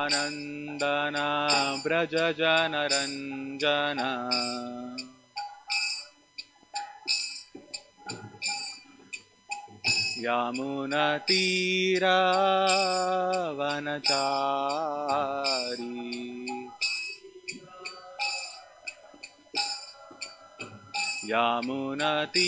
आनन्दना व्रज जनरञ्जन यमुनतीरावनचारी यमुनतीरावनचारी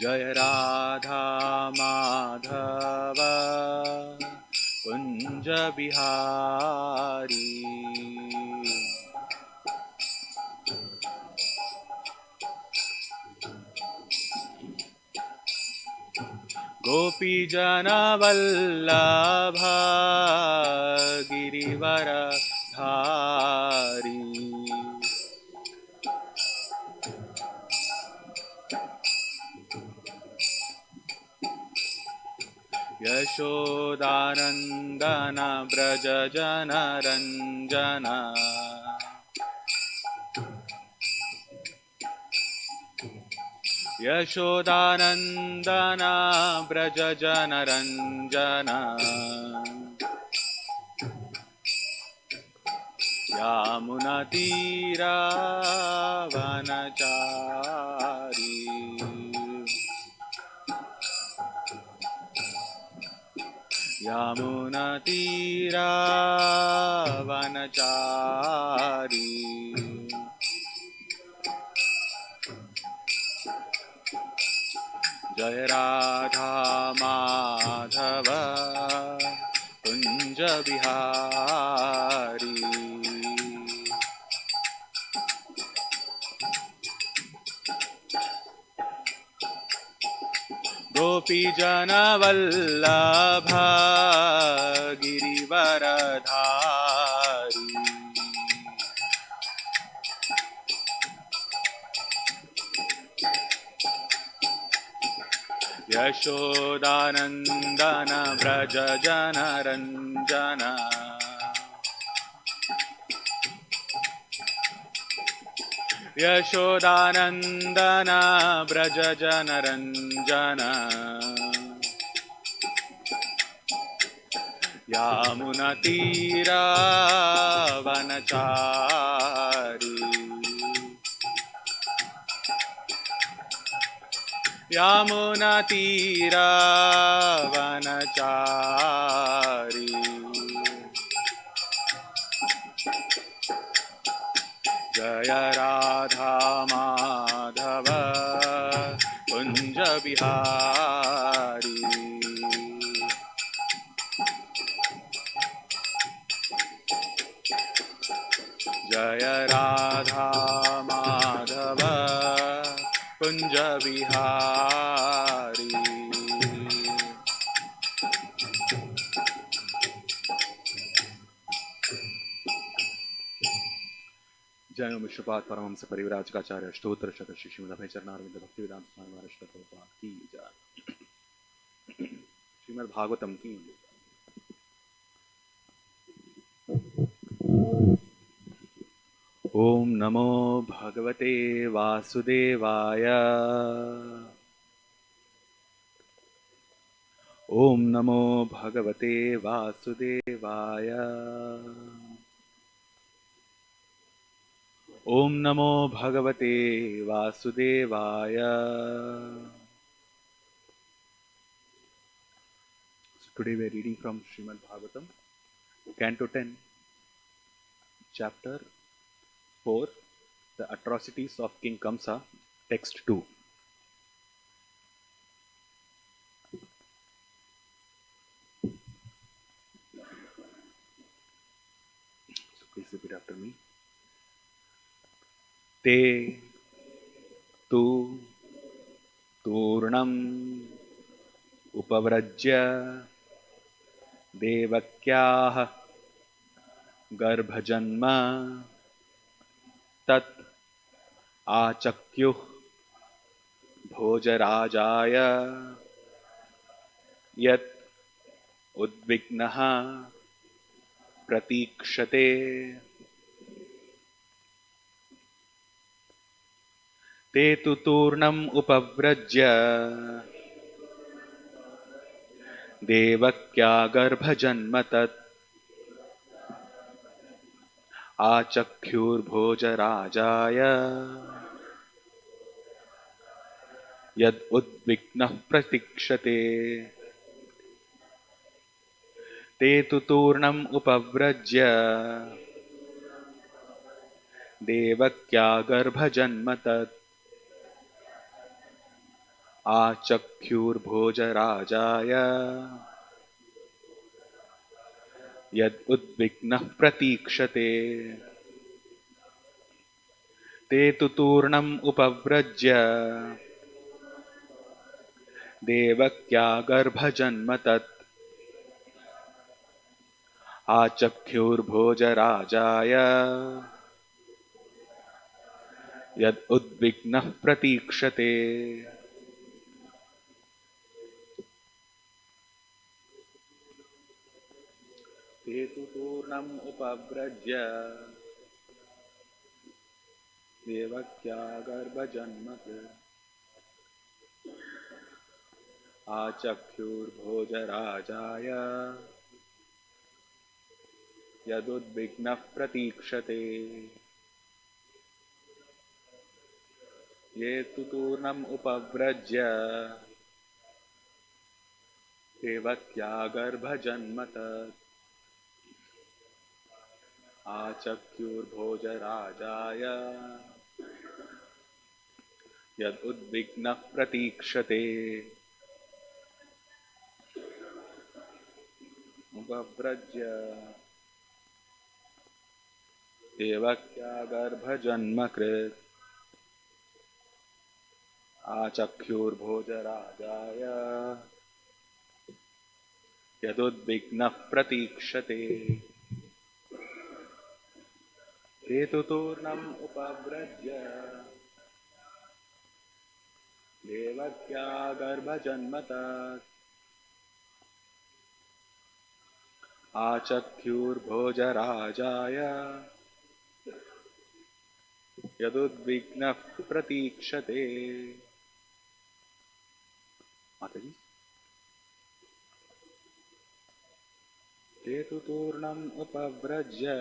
जय राधा माधव कुंज बिहारी गोपी जनवल्लभ गिरिवर धारी यशोदानंदन व्रज जनरंजन यशोदानंदन व्रज जनरंजन यमुनतीरावनचारी यमुनतीरावनचारी जय राधा माधव कुंज बिहारी गोपी जनवल्लभ गिरिवरधारी यशोदानंदन व्रज जनरंजन यशोदानंदन व्रज जनरंजन यमुनतीरावनचारी यमुनतीरावनचारी जय राधा माधव कुंज बिहारी जय राधा माधव कुंज बिहारी जय विश्वपाद परमहंस परिव्राजकाचार्य स्तोत्र शत श्रीमद अभय चरणारविंद भक्ति वेदांत स्वामी महाराज प्रभुपाद की जय। श्रीमद् भागवतम की ओम नमो भगवते वासुदेवाय ओम नमो भगवते वासुदेवाय ओम नमो भगवते वासुदेवाय। So today we are reading from Srimad Bhagavatam, Canto 10, Chapter 4, The Atrocities of King Kamsa, Text 2. So please repeat after me. ते तु तूर्णम् उपव्रज्य देवक्याः गर्भजन्म तत् आचक्युः भोजराजाय यत् उद्विग्नः प्रतीक्षते। ते तु तूर्णम् उपव्रज्य देवक्या गर्भजन्म तत् आचख्युर्भोजराजाय यद् उद्विग्नः प्रतीक्षते ते तु तूर्णम् उपव्रज्य देवक्या गर्भजन्म तत् आचख्युर्भोजराजाय यद् उद्विग्नः प्रतीक्षते ते तु तूर्णम् उपव्रज्य देवक्या गर्भजन्म तत् आचख्युर्भोजराजाय यद् उद्विग्नः प्रतीक्षते ते तु तूर्णम् उपव्रज्य देवक्या गर्भजन्म आचख्युर्भोजराजाय यदुद्विग्नः प्रतीक्षते ये तु तूर्णम् उपव्रज्य देवक्या गर्भजन्म तत् आचख्युर्भोजराजाय यद् उद्विग्नः प्रतीक्षते उपव्रज्य देवक्या गर्भजन्म कृत् आचख्युर्भोजराजाय यदुद्विग्नः प्रतीक्षते ते तु तूर्णम् उपव्रज्य देवक्या गर्भजन्म तत् आचख्युर्भोजराजाय यदुद्विग्नः प्रतीक्षते माताजी ते तु तूर्णम् उपव्रज्य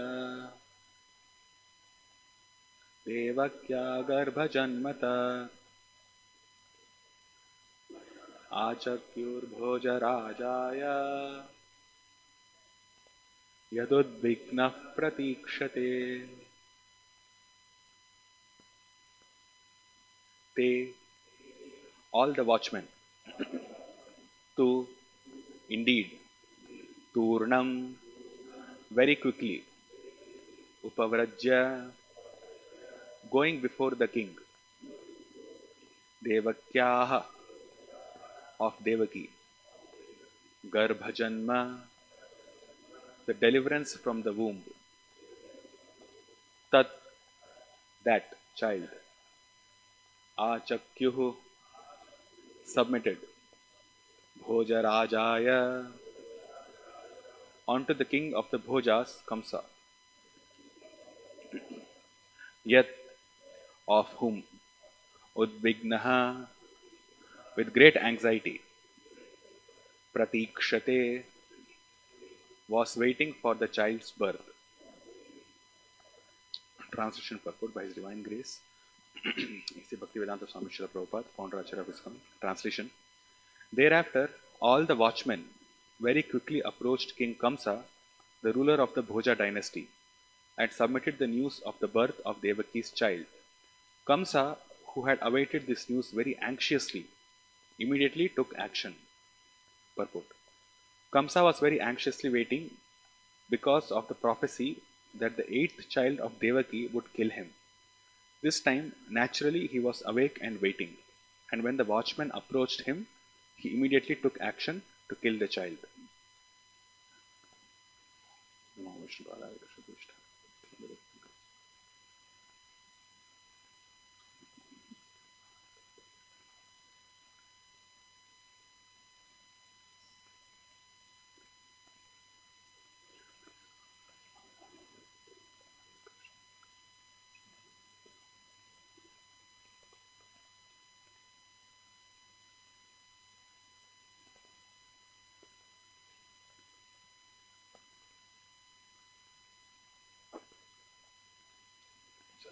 देवक्या गर्भजन्म तत् आचख्युर्भोजराजाय यदुद्विग्नः प्रतीक्षते They, all the watchmen, to indeed turnam very quickly, upavrajya going before the king, devakyaha of Devaki, garbhajanma the deliverance from the womb, tat that child, achakyuhu submitted, bhojarajaya onto the king of the Bhojas, Kamsa, yet of whom udvignaha with great anxiety, pratikshate was waiting for the child's birth. Translation purport by His Divine Grace. A.C. Bhaktivedanta Swami Srila Prabhupada, founder Acharya of ISKCON. Translation. Thereafter, all the watchmen very quickly approached King Kamsa, the ruler of the Bhoja dynasty, and submitted the news of the birth of Devaki's child. Kamsa, who had awaited this news very anxiously, immediately took action. Purport. Kamsa was very anxiously waiting because of the prophecy that the eighth child of Devaki would kill him. This time, naturally, he was awake and waiting, and when the watchman approached him, he immediately took action to kill the child.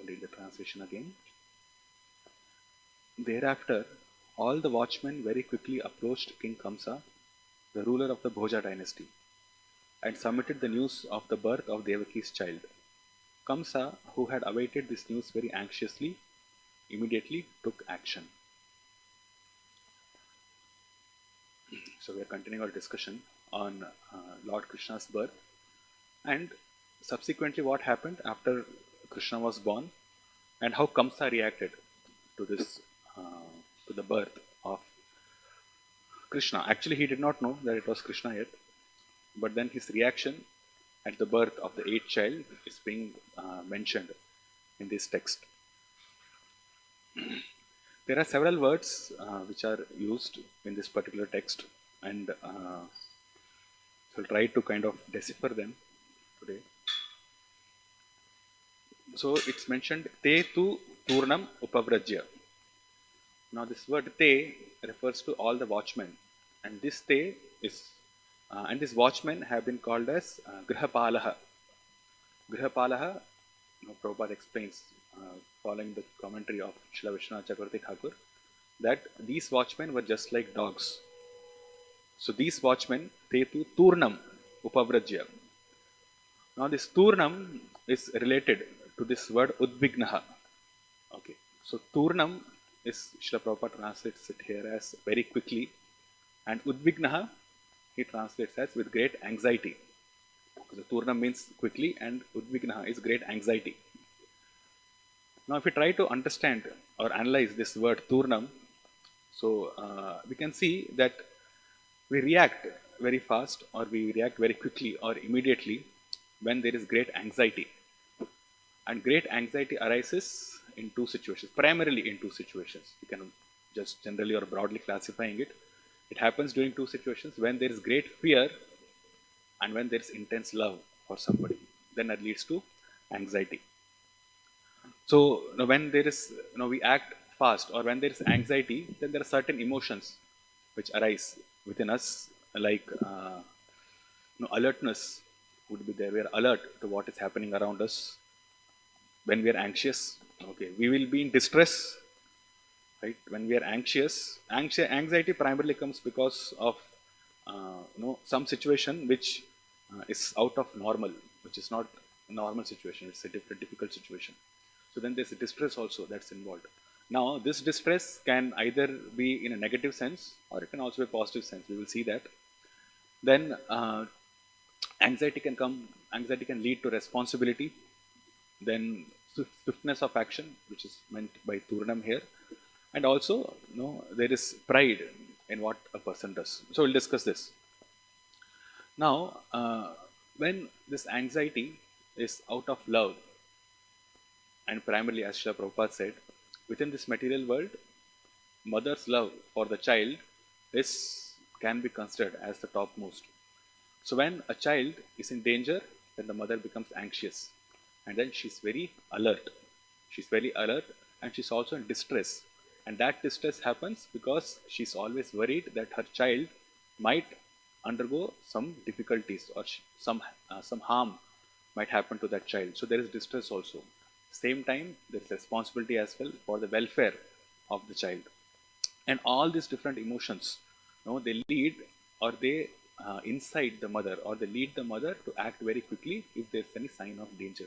I'll read the translation again. Thereafter, all the watchmen very quickly approached King Kamsa, the ruler of the Bhoja dynasty, and submitted the news of the birth of Devaki's child. Kamsa, who had awaited this news very anxiously, immediately took action. So we are continuing our discussion on Lord Krishna's birth, and subsequently what happened after Krishna was born, and how Kamsa reacted to this, to the birth of Krishna. Actually, he did not know that it was Krishna yet, but then his reaction at the birth of the eighth child is being mentioned in this text. There are several words which are used in this particular text, and so I'll try to kind of decipher them today. So it's mentioned te tu turnam upavrajya. Now this word te refers to all the watchmen, and this te is and these watchmen have been called as Grihapalaha. Grihapalaha, Prabhupada explains, following the commentary of Srila Vishwanath Chakravarti Thakur, that these watchmen were just like dogs. So these watchmen, te tu turnam upavrajya. Now this turnam is related to this word udvignaha. Okay, so turnam is, Srila Prabhupada translates it here as very quickly, and udvignaha he translates as with great anxiety. So turnam means quickly, and udvignaha is great anxiety. Now if we try to understand or analyze this word turnam, so we can see that we react very fast, or we react very quickly or immediately when there is great anxiety. And great anxiety arises in two situations, primarily in two situations. You can just generally or broadly classifying it. It happens during two situations: when there is great fear and when there is intense love for somebody. Then that leads to anxiety. So when there is, we act fast, or when there is anxiety, then there are certain emotions which arise within us, like alertness would be there. We are alert to what is happening around us. When we are anxious, okay, we will be in distress, right? When we are anxious, anxiety primarily comes because of some situation which is out of normal, which is not a normal situation. It's a difficult situation. So then there's a distress also that's involved. Now this distress can either be in a negative sense, or it can also be a positive sense. We will see that. Then anxiety can lead to responsibility, then swiftness of action, which is meant by turnam here, and also there is pride in what a person does. So we'll discuss this. Now when this anxiety is out of love, and primarily, as Srila Prabhupada said, within this material world, mother's love for the child can be considered as the topmost. So when a child is in danger, then the mother becomes anxious, and then she's very alert. She's very alert, and she's also in distress. And that distress happens because she's always worried that her child might undergo some difficulties, or some harm might happen to that child. So there is distress also. Same time, there is responsibility as well for the welfare of the child. And all these different emotions, they lead, or they incite the mother, or they lead the mother to act very quickly if there's any sign of danger.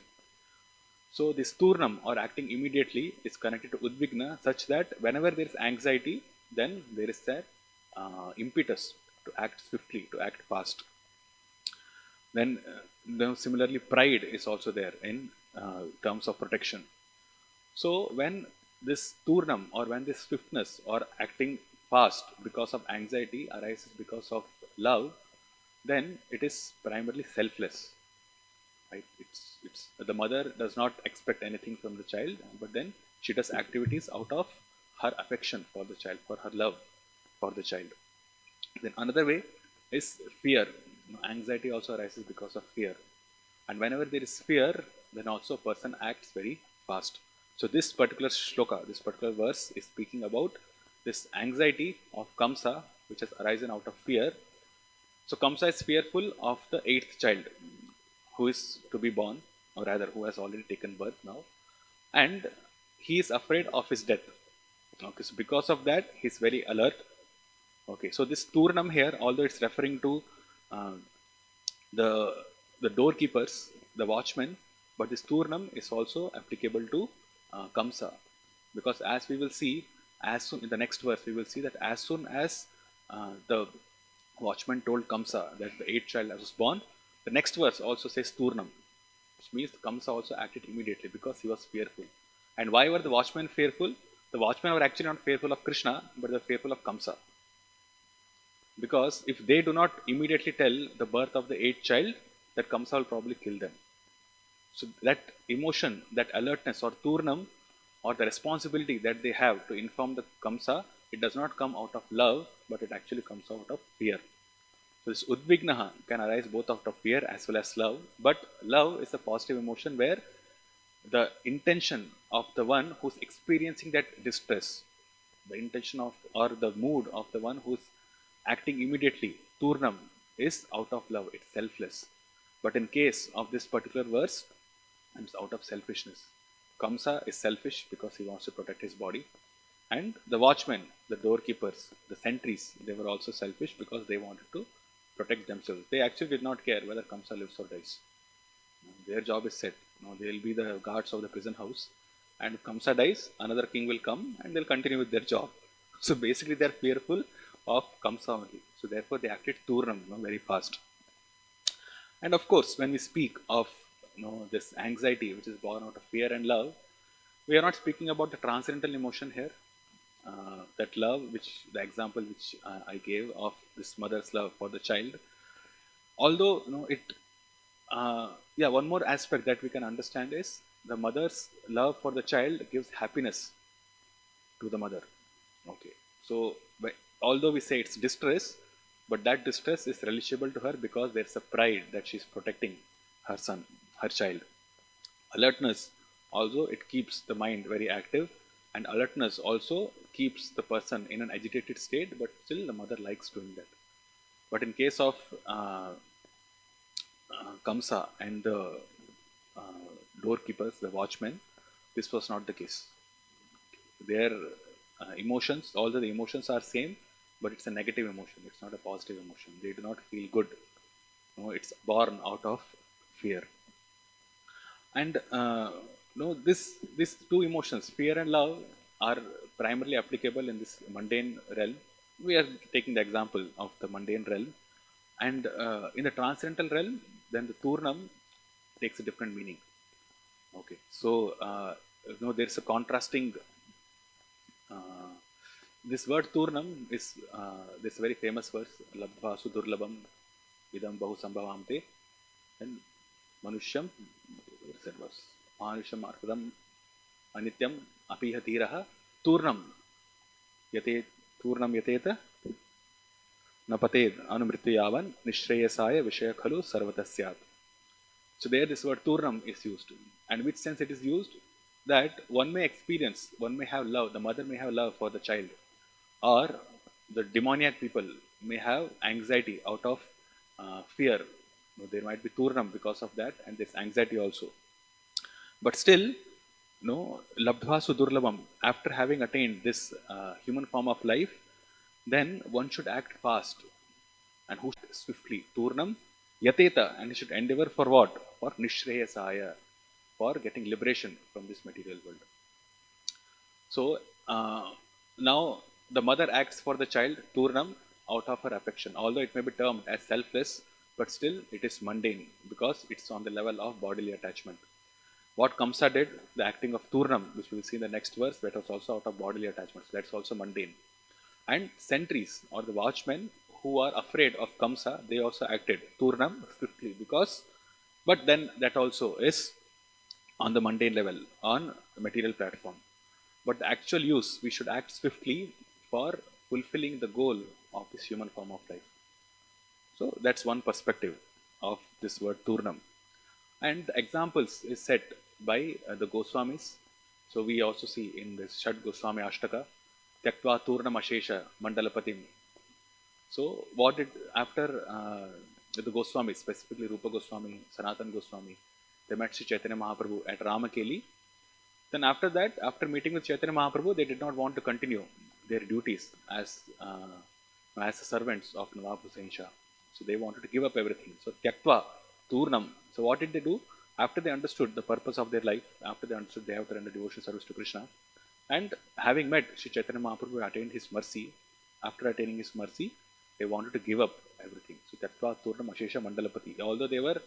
So this turnam, or acting immediately, is connected to udvigna, such that whenever there is anxiety, then there is that impetus to act swiftly, to act fast. Then similarly, pride is also there in terms of protection. So when this turnam, or when this swiftness or acting fast because of anxiety arises because of love, then it is primarily selfless. Right? It's the mother does not expect anything from the child, but then she does activities out of her affection for the child, for her love for the child. Then another way is fear. Anxiety also arises because of fear, and whenever there is fear, then also a person acts very fast. So this particular shloka, this particular verse, is speaking about this anxiety of Kamsa, which has arisen out of fear. So Kamsa is fearful of the eighth child, who is to be born, or rather who has already taken birth now. and he is afraid of his death. Okay, so because of that, he's very alert. Okay, so this Turnam here, although it's referring to uh, the the doorkeepers, the watchmen, but this Turnam is also applicable to Kamsa, because as we will see, as soon in the next verse, we will see that as soon as the watchman told Kamsa that the eighth child was born, the next verse also says Turnam, which means Kamsa also acted immediately because he was fearful. And why were the watchmen fearful? The watchmen were actually not fearful of Krishna, but they were fearful of Kamsa. Because if they do not immediately tell the birth of the eighth child, that Kamsa will probably kill them. So that emotion, that alertness or Turnam, or the responsibility that they have to inform the Kamsa, it does not come out of love, but it actually comes out of fear. So this Udvignaha can arise both out of fear as well as love, but love is a positive emotion where the intention of the one who's experiencing that distress, the intention of or the mood of the one who's acting immediately, Turnam, is out of love, it's selfless. But in case of this particular verse, it's out of selfishness. Kamsa is selfish because he wants to protect his body. And the watchmen, the doorkeepers, the sentries, they were also selfish because they wanted to protect themselves. They actually did not care whether Kamsa lives or dies. Their job is set. They will be the guards of the prison house. And if Kamsa dies, another king will come and they'll continue with their job. So basically, they're fearful of Kamsa only. So therefore, they acted Turnam very fast. And of course, when we speak of this anxiety which is born out of fear and love, we are not speaking about the transcendental emotion here. That love, which the example which I gave of this mother's love for the child, although it, one more aspect that we can understand is the mother's love for the child gives happiness to the mother. Okay, so although we say it's distress, but that distress is relishable to her because there's a pride that she's protecting her son, her child. Alertness also, it keeps the mind very active, and alertness also keeps the person in an agitated state, but still the mother likes doing that. But in case of Kamsa and the doorkeepers, the watchmen, this was not the case. Their emotions, although the emotions are same, but it's a negative emotion. It's not a positive emotion. They do not feel good. It's born out of fear. And these two emotions, fear and love, are primarily applicable in this mundane realm. We are taking the example of the mundane realm, and in the transcendental realm, then the Turnam takes a different meaning. Okay, so there's a contrasting. This word Turnam is this very famous verse, Labdha Sudurlabam Idam Bahu Sambhavamte, and Manusham, where's that verse? Manusham Arpadam Anityam Apiha Tiraha Turnam Yate Turnam Yateta Napated Anumrityavan Nishreyasaya Vishaya Khalu Sarvatasyat. So there this word Turnam is used. And which sense it is used? That one may experience, one may have love, the mother may have love for the child, or the demoniac people may have anxiety out of fear. There might be Turnam because of that, and there's anxiety also. But still, Labdha Sudurlabam, after having attained this human form of life, then one should act fast and who swiftly. Turnam Yateta, and he should endeavor for what? For Nishreyasaya, for getting liberation from this material world. So now the mother acts for the child, Turnam, out of her affection. Although it may be termed as selfless, but still it is mundane because it's on the level of bodily attachment. What Kamsa did, the acting of Turnam, which we will see in the next verse, that was also out of bodily attachment. So that's also mundane. And sentries or the watchmen who are afraid of Kamsa, they also acted Turnam swiftly because, but then that also is on the mundane level, on the material platform. But the actual use, we should act swiftly for fulfilling the goal of this human form of life. So that's one perspective of this word Turnam. And the examples is set by the Goswamis. So we also see in this Shad Goswami Ashtaka, Tyaktva Turnam Ashesha Mandalapatim. So what did, after the Goswamis, specifically Rupa Goswami, Sanatan Goswami, they met Sri Chaitanya Mahaprabhu at Ramakeli, Then after that, after meeting with Chaitanya Mahaprabhu, they did not want to continue their duties as servants of Nawab Hussain Shah. So they wanted to give up everything. So Tyaktva, Turnam. So what did they do? After they understood the purpose of their life, after they understood they have to render devotional service to Krishna, and having met Sri Chaitanya Mahaprabhu, attained his mercy, after attaining his mercy, they wanted to give up everything. So Tyaktva, Turnam, Ashesha, Mandalapati. Although they were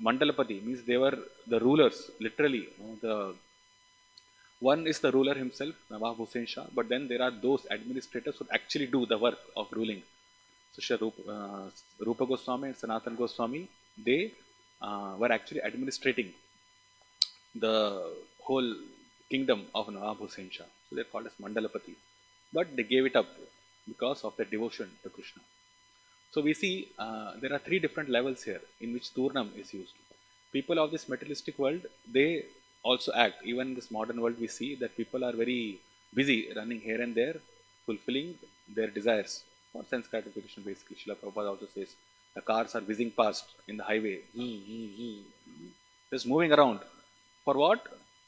Mandalapati, means they were the rulers, literally. The one is the ruler himself, Nawab Hussain Shah, but then there are those administrators who actually do the work of ruling. So Shri Rupa Goswami and Sanatan Goswami, they were actually administrating the whole kingdom of Nawab Hussain Shah. So they're called as Mandalapati. But they gave it up because of their devotion to Krishna. So we see there are three different levels here in which Turnam is used. People of this materialistic world, they also act. Even in this modern world, we see that people are very busy running here and there, fulfilling their desires for sense gratification. Basically, Srila Prabhupada also says the cars are whizzing past in the highway, just moving around. For what?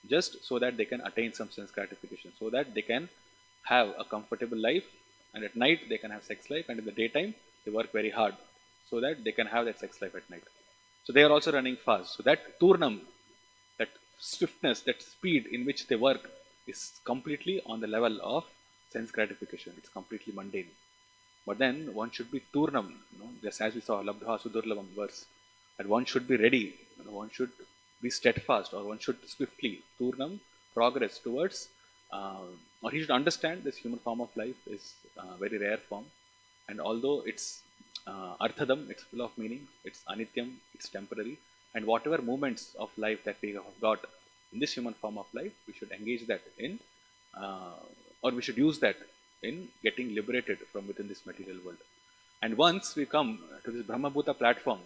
Just so that they can attain some sense gratification, so that they can have a comfortable life, and at night they can have sex life, and in the daytime they work very hard so that they can have that sex life at night. So they are also running fast. So that Turnam, that swiftness, that speed in which they work is completely on the level of sense gratification. It's completely mundane. But then one should be Turnam, just as we saw Labdha Sudurlavam verse, that one should be ready, one should be steadfast, or one should swiftly Turnam progress towards, or he should understand this human form of life is a very rare form, and although it's Arthadam, it's full of meaning, it's Anityam, it's temporary, and whatever moments of life that we have got in this human form of life, we should engage that in, or we should use that in getting liberated from within this material world. And once we come to this Brahmabhuta platform,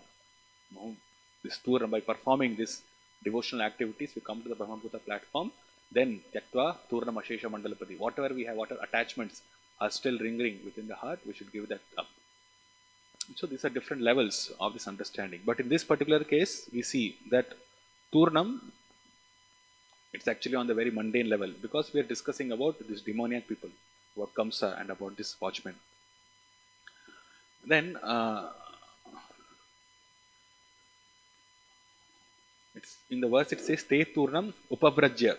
this tour, by performing these devotional activities, we come to the Brahmabhuta platform, then Tyaktva, Turnam, Ashesha, Mandalapati, whatever we have, whatever attachments are still lingering within the heart, we should give that up. So these are different levels of this understanding. But in this particular case, we see that Turnam, it's actually on the very mundane level, because we are discussing about this demoniac people, about Kamsa and about this watchman. Then it's in the verse it says Te Turnam Upavrajya.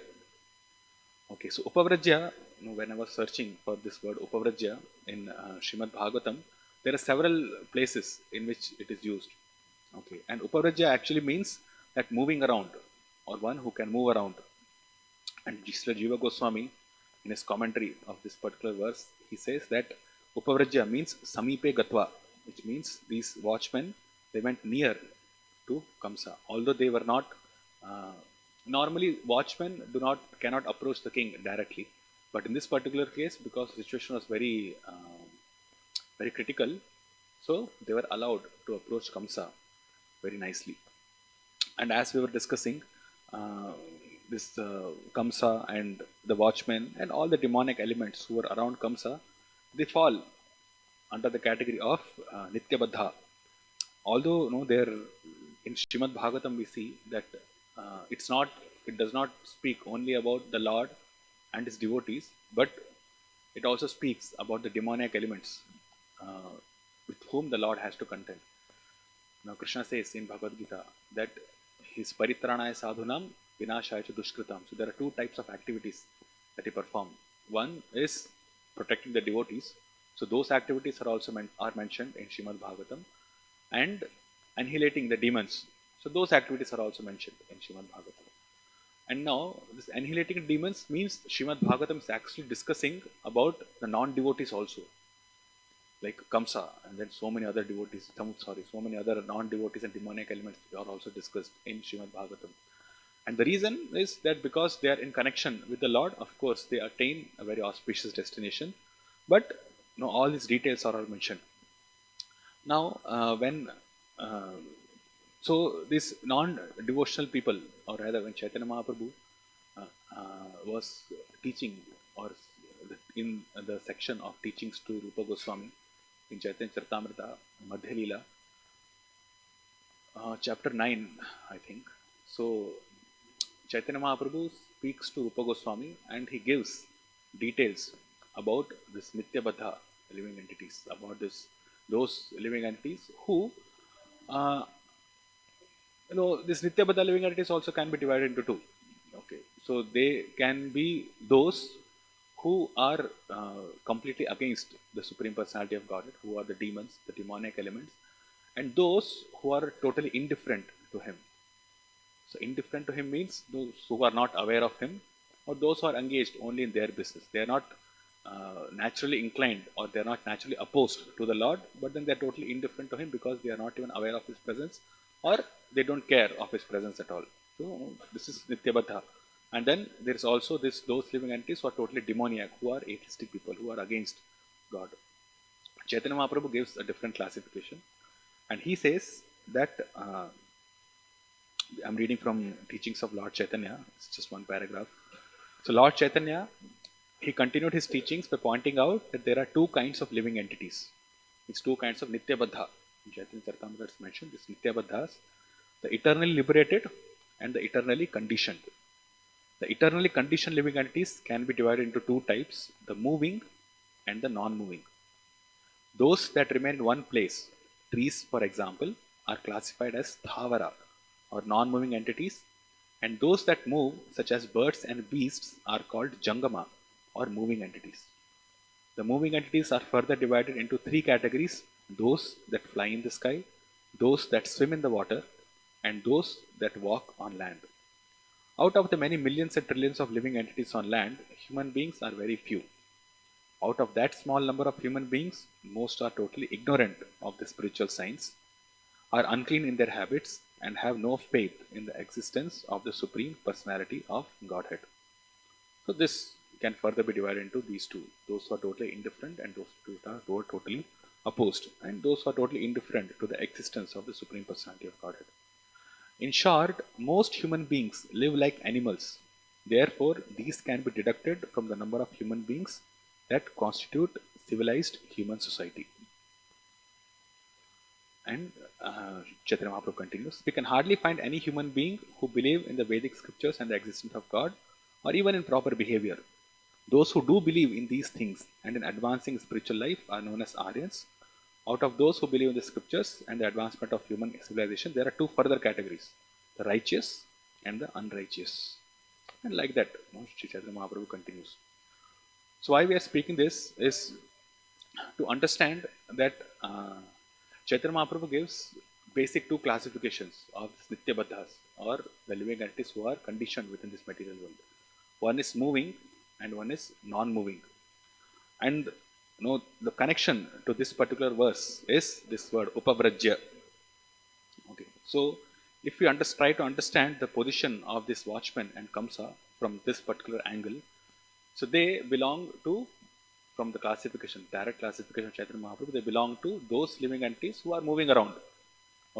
Okay, so Upavrajya, when I was searching for this word Upavrajya in Srimad Bhagavatam, there are several places in which it is used. Okay, and Upavrajya actually means that moving around, or one who can move around. And Srila Jiva Goswami, in his commentary of this particular verse, he says that Upavrajya means Samipe Gatva, which means these watchmen, they went near to Kamsa. Although they were not, normally watchmen cannot approach the king directly. But in this particular case, because the situation was very critical, so they were allowed to approach Kamsa very nicely. And as we were discussing, this Kamsa and the watchmen and all the demonic elements who were around Kamsa, they fall under the category of Nityabadha. Although there in Srimad Bhagavatam we see that it does not speak only about the Lord and his devotees, but it also speaks about the demonic elements with whom the Lord has to contend. Now Krishna says in Bhagavad Gita that his paritranaya sadhunam vinashaya cha dushkritam. So there are two types of activities that he performed. One is protecting the devotees. So those activities are also mentioned in Srimad Bhagavatam, and annihilating the demons. So those activities are also mentioned in Srimad Bhagavatam. And now this annihilating demons means Srimad Bhagavatam is actually discussing about the non-devotees also, like Kamsa, and then so many other devotees, so many other non-devotees and demonic elements are also discussed in Srimad Bhagavatam. And the reason is that because they are in connection with the Lord, of course, they attain a very auspicious destination. But all these details are all mentioned. Now, so these non-devotional people, or rather when Chaitanya Mahaprabhu was teaching, or in the section of teachings to Rupa Goswami in Chaitanya Charitamrita, Madhya Leela, chapter 9, I think. So Chaitanya Mahaprabhu speaks to Rupa Goswami and he gives details about this Nityabadha living entities, about those living entities who, uh, this Nityabadha living entities also can be divided into two. Okay, so they can be those who are completely against the Supreme Personality of Godhead, who are the demons, the demonic elements, and those who are totally indifferent to Him. So indifferent to Him means those who are not aware of Him, or those who are engaged only in their business. They are not naturally inclined, or they are not naturally opposed to the Lord, but then they are totally indifferent to Him because they are not even aware of His presence, or they don't care of His presence at all. So this is Nityabadha. And then there is also those living entities who are totally demoniac, who are atheistic people, who are against God. Chaitanya Mahaprabhu gives a different classification, and he says that I'm reading from Teachings of Lord Chaitanya. It's just one paragraph. So Lord Chaitanya, he continued his teachings by pointing out that there are two kinds of living entities. It's two kinds of Nityabadha. In Chaitanya Charitamrita it's mentioned, this Nityabadhas, the eternally liberated and the eternally conditioned. The eternally conditioned living entities can be divided into two types, the moving and the non-moving. Those that remain in one place, trees for example, are classified as Dhavara or non-moving entities, and those that move, such as birds and beasts, are called Jangama or moving entities. The moving entities are further divided into three categories: those that fly in the sky, those that swim in the water, and those that walk on land. Out of the many millions and trillions of living entities on land, human beings are very few. Out of that small number of human beings, most are totally ignorant of the spiritual science, are unclean in their habits, and have no faith in the existence of the Supreme Personality of Godhead. So this can further be divided into these two: those who are totally indifferent and those who are totally opposed, and those who are totally indifferent to the existence of the Supreme Personality of Godhead. In short, most human beings live like animals. Therefore, these can be deducted from the number of human beings that constitute civilized human society. And Chaitanya Mahaprabhu continues, we can hardly find any human being who believe in the Vedic scriptures and the existence of God, or even in proper behavior. Those who do believe in these things and in advancing spiritual life are known as Aryans. Out of those who believe in the scriptures and the advancement of human civilization, there are two further categories: the righteous and the unrighteous. And like that, Sri Chaitanya Mahaprabhu continues. So why we are speaking this is to understand that Chaitanya Mahaprabhu gives basic two classifications of Nityabadhas, or the living entities who are conditioned within this material world. One is moving and one is non-moving. And the connection to this particular verse is this word upavrajya. Okay, so if we try to understand the position of this watchman and Kamsa from this particular angle, so they belong to, from the classification, direct classification of Chaitanya Mahaprabhu, they belong to those living entities who are moving around.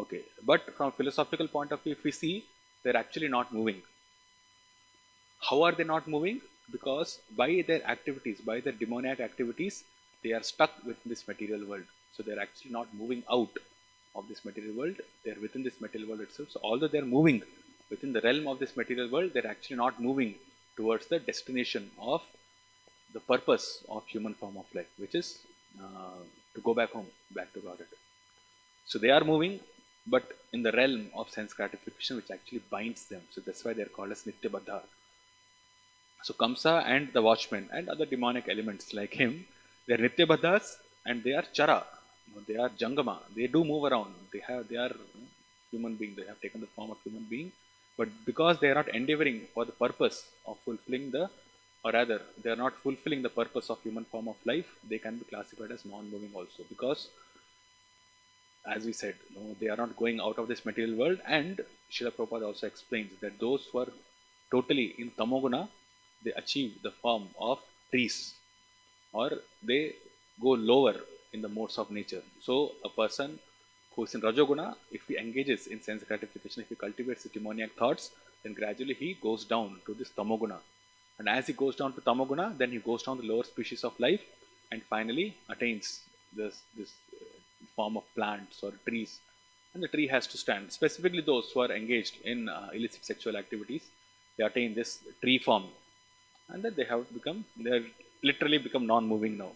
Okay, but from a philosophical point of view, if we see, they're actually not moving. How are they not moving? Because by their activities, by their demoniac activities, they are stuck within this material world. So they're actually not moving out of this material world. They're within this material world itself. So although they're moving within the realm of this material world, they're actually not moving towards the destination of the purpose of human form of life, which is to go back home, back to Godhead. So they are moving, but in the realm of sense gratification, which actually binds them. So that's why they're called as Nityabadha. So Kamsa and the watchman and other demonic elements like him, they are Nityabadhas and they are Chara. They are Jangama. They do move around. They are human beings. They have taken the form of human being. But because they are not endeavoring for the purpose of fulfilling or rather, they are not fulfilling the purpose of human form of life, they can be classified as non-moving also. Because, as we said, they are not going out of this material world. And Srila Prabhupada also explains that those who are totally in Tamoguna, they achieve the form of trees, or they go lower in the modes of nature. So a person who is in Rajoguna, if he engages in sense gratification, if he cultivates demoniac thoughts, then gradually he goes down to this Tamoguna. And as he goes down to Tamoguna, then he goes down the lower species of life and finally attains this form of plants or trees. And the tree has to stand. Specifically those who are engaged in illicit sexual activities, they attain this tree form, and then they're literally become non-moving now,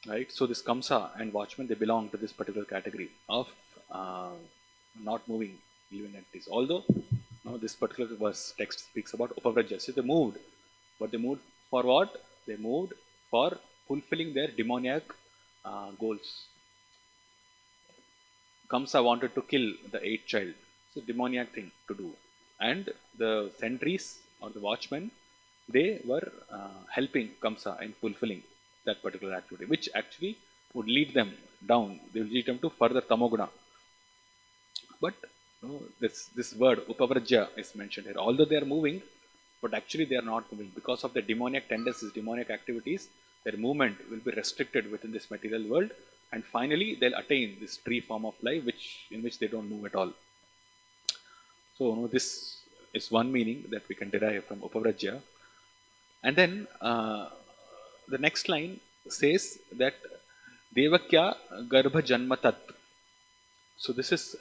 right? So this Kamsa and Watchmen, they belong to this particular category of uh, not moving living entities. Although this particular verse text speaks about Upavrajya. So they moved, but they moved for what? They moved for fulfilling their demoniac goals. Kamsa wanted to kill the eighth child. It's a demoniac thing to do. And the sentries or the watchmen, they were helping Kamsa in fulfilling that particular activity, which actually would lead them down. They will lead them to further tamoguna. But this word upavrajya is mentioned here. Although they are moving, but actually they are not moving because of the demoniac tendencies, demoniac activities. Their movement will be restricted within this material world, and finally they'll attain this tree form of life, in which they don't move at all. So this is one meaning that we can derive from upavrajya. And then the next line says that devakya garbha janma tat. So this is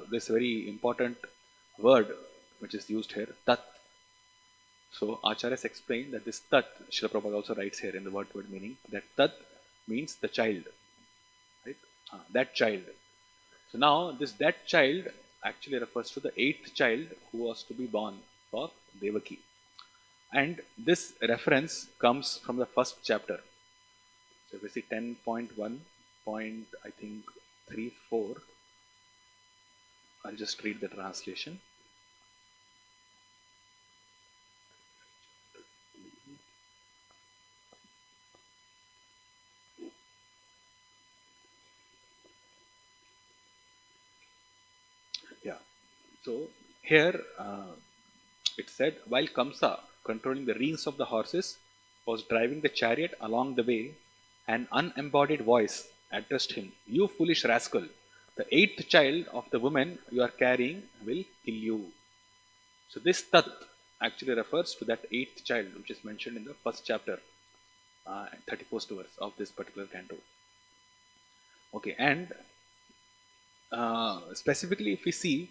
this very important word which is used here, tat. So Acharyas explained that this tat, Srila Prabhupada also writes here in the word-to-word meaning, that tat means the child, right? That child. So now that child actually refers to the eighth child who was to be born for Devaki. And this reference comes from the first chapter. So if we see 10.1, I think 3.4, I'll just read the translation. Yeah. So here it said, while Kamsa, controlling the reins of the horses, was driving the chariot along the way, an unembodied voice addressed him, "You foolish rascal! The eighth child of the woman you are carrying will kill you." So this tat actually refers to that eighth child which is mentioned in the first chapter, 31st verse of this particular canto. Okay, and specifically if we see,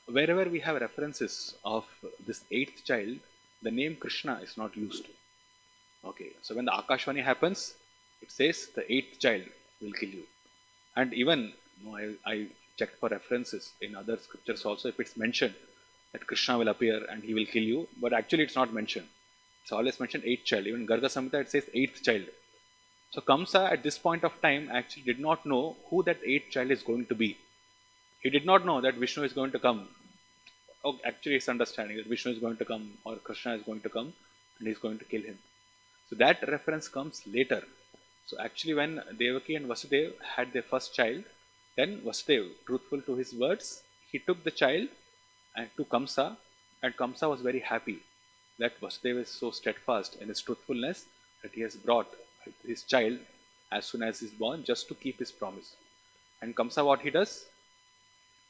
wherever we have references of this eighth child, the name Krishna is not used. Okay, so when the Akashvani happens, it says the eighth child will kill you. And even I checked for references in other scriptures also, if it's mentioned that Krishna will appear and he will kill you, but actually it's not mentioned. It's always mentioned eighth child. Even Garga Samhita, it says eighth child. So Kamsa at this point of time actually did not know who that eighth child is going to be. He did not know that Vishnu is going to come. Oh, actually his understanding that Vishnu is going to come or Krishna is going to come and he is going to kill him. So that reference comes later. So actually when Devaki and Vasudev had their first child, then Vasudev, truthful to his words, he took the child to Kamsa, and Kamsa was very happy that Vasudev is so steadfast in his truthfulness that he has brought his child as soon as he is born just to keep his promise. And Kamsa, what he does?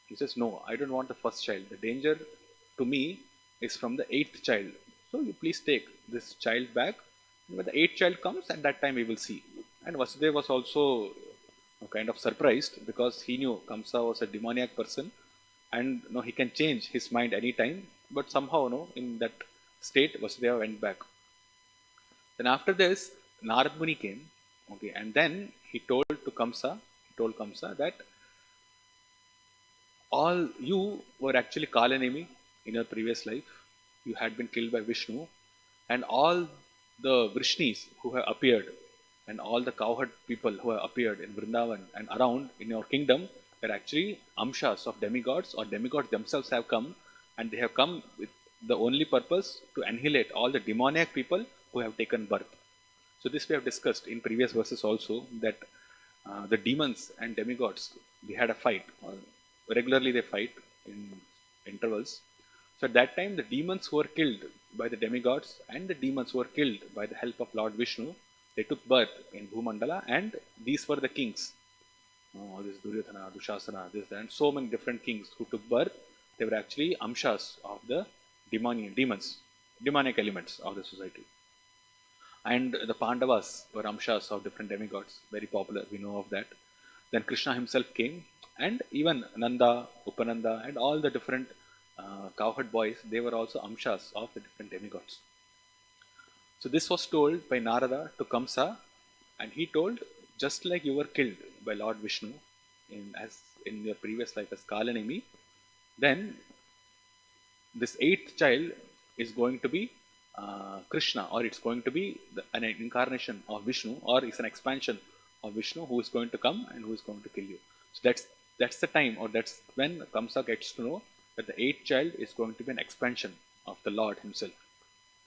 He says, "No, I don't want the first child. The danger to me is from the eighth child. So you please take this child back. And when the eighth child comes, at that time we will see." And Vasudeva was also kind of surprised because he knew Kamsa was a demoniac person and he can change his mind anytime. But somehow, in that state, Vasudeva went back. Then after this, Narad Muni came, okay, and then he told Kamsa that all you were actually Kalanemi in your previous life. You had been killed by Vishnu, and all the Vrishnis who have appeared, and all the cowherd people who have appeared in Vrindavan and around in your kingdom were actually amshas of demigods, or demigods themselves have come, and they have come with the only purpose to annihilate all the demoniac people who have taken birth. So this we have discussed in previous verses also, that the demons and demigods, they had a fight. Regularly they fight in intervals. So at that time, the demons who were killed by the demigods and the demons who were killed by the help of Lord Vishnu, they took birth in Bhumandala, and these were the kings. This Duryodhana, Dushasana, this and so many different kings who took birth. They were actually amshas of the demonic elements of the society. And the Pandavas were amshas of different demigods, very popular, we know of that. Then Krishna himself came, and even Nanda, Upananda, and all the different cowherd boys, they were also amshas of the different demigods. So this was told by Narada to Kamsa, and he told, just like you were killed by Lord Vishnu in your previous life as Kalanemi, then this eighth child is going to be Krishna, or it's going to be an incarnation of Vishnu, or it's an expansion of Vishnu who is going to come and who is going to kill you. So that's the time, or that's when Kamsa gets to know that the eighth child is going to be an expansion of the Lord himself,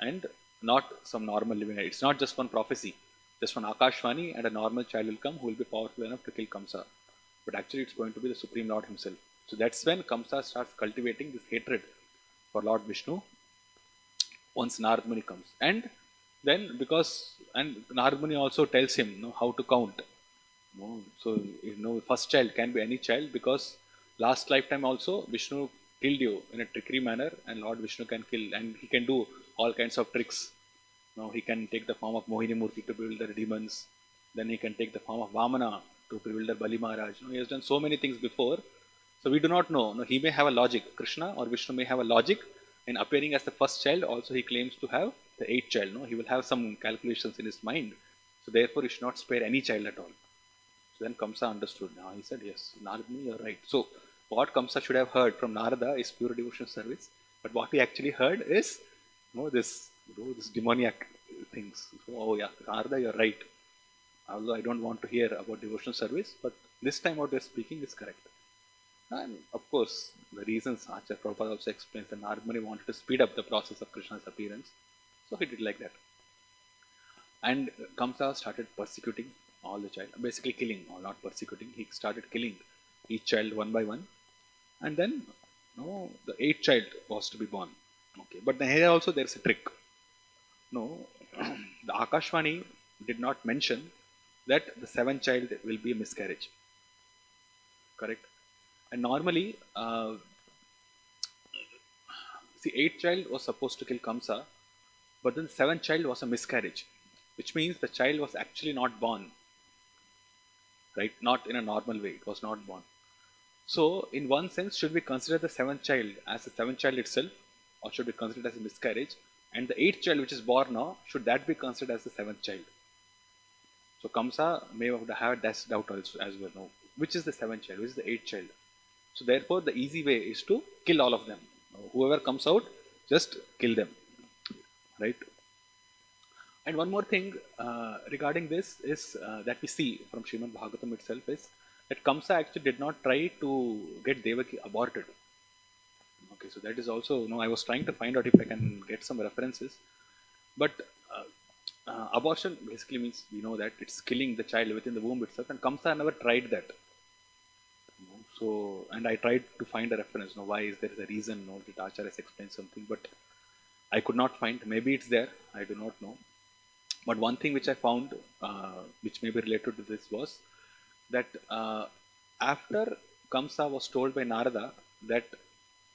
and not some normal living. It's not just one prophecy, just one Akashvani, and a normal child will come who will be powerful enough to kill Kamsa. But actually, it's going to be the Supreme Lord himself. So that's when Kamsa starts cultivating this hatred for Lord Vishnu once Narad Muni comes. And then Narad Muni also tells him, how to count. So, first child can be any child, because last lifetime also Vishnu killed you in a trickery manner, and Lord Vishnu can kill, and he can do all kinds of tricks. He can take the form of Mohini Murti to bewilder demons. Then he can take the form of Vamana to bewilder Bali Maharaj. He has done so many things before. So we do not know. He may have a logic. Krishna or Vishnu may have a logic in appearing as the first child. Also, he claims to have the eighth child. He will have some calculations in his mind. So therefore, he should not spare any child at all. So then Kamsa understood. Now he said, yes, Narada, you are right. So what Kamsa should have heard from Narada is pure devotional service. But what he actually heard is, this demoniac things. So, oh yeah, Narada, you are right. Although I don't want to hear about devotional service, but this time what they are speaking is correct. And of course, the reasons Acharya Prabhupada also explains that Narada Muni wanted to speed up the process of Krishna's appearance. So he did like that. And Kamsa started persecuting all the child, basically killing, or not persecuting. He started killing each child one by one. And then, the eighth child was to be born. Okay, but then here also there is a trick. The Akashvani did not mention that the seventh child will be a miscarriage. Correct? And normally, eighth child was supposed to kill Kamsa, but then the seventh child was a miscarriage, which means the child was actually not born. Right? Not in a normal way. It was not born. So, in one sense, should we consider the seventh child as the seventh child itself, or should we consider it as a miscarriage? And the eighth child, which is born now, should that be considered as the seventh child? So Kamsa may have that doubt also as well. No, which is the seventh child? Which is the eighth child? So therefore, the easy way is to kill all of them. Whoever comes out, just kill them. Right? And one more thing regarding this is that we see from Srimad Bhagavatam itself is that Kamsa actually did not try to get Devaki aborted. Okay, so that is also, I was trying to find out if I can get some references. But abortion basically means, we know that it's killing the child within the womb itself, and Kamsa never tried that. So, and I tried to find a reference, why is there a reason, that Acharya has explained something, but I could not find. Maybe it's there, I do not know. But one thing which I found, which may be related to this, was that after Kamsa was told by Narada that